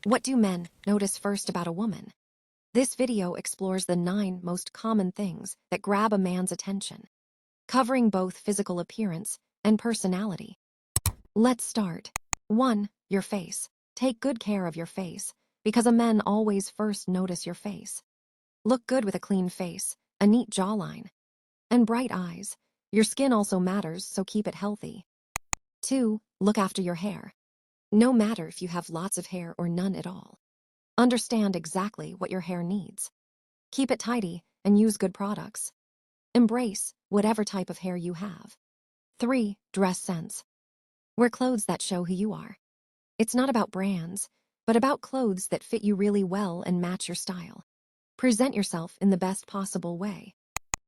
What do men notice first about a woman? This video explores the 9 most common things that grab a man's attention, covering both physical appearance and personality. Let's start. 1. Your face. Take good care of your face, because men always first notice your face. Look good with a clean face, a neat jawline, and bright eyes. Your skin also matters, so keep it healthy. 2. Look after your hair. No matter if you have lots of hair or none at all. Understand exactly what your hair needs. Keep it tidy and use good products. Embrace whatever type of hair you have. 3. Dress sense. Wear clothes that show who you are. It's not about brands, but about clothes that fit you really well and match your style. Present yourself in the best possible way.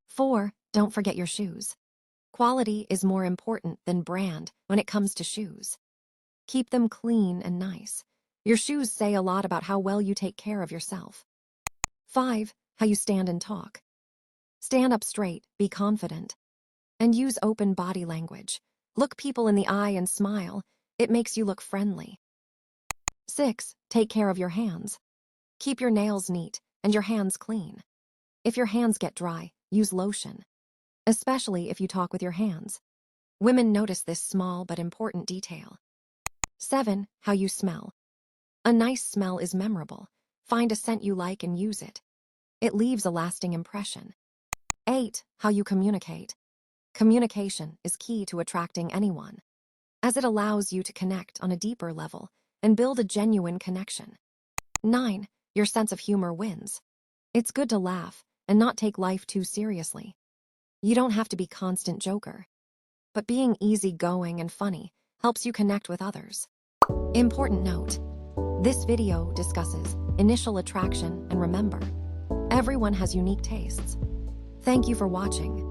4. Don't forget your shoes. Quality is more important than brand when it comes to shoes. Keep them clean and nice. Your shoes say a lot about how well you take care of yourself. 5. How you stand and talk. Stand up straight, be confident, and use open body language. Look people in the eye and smile. It makes you look friendly. 6. Take care of your hands. Keep your nails neat and your hands clean. If your hands get dry, use lotion, especially if you talk with your hands. Women notice this small but important detail. 7. How you smell. A nice smell is memorable. Find a scent you like and use it. It leaves a lasting impression. 8. How you communicate. Communication is key to attracting anyone, as it allows you to connect on a deeper level and build a genuine connection. 9. Your sense of humor wins. It's good to laugh and not take life too seriously. You don't have to be constant joker, but being easygoing and funny helps you connect with others. Important note: this video discusses initial attraction, and remember, everyone has unique tastes. Thank you for watching.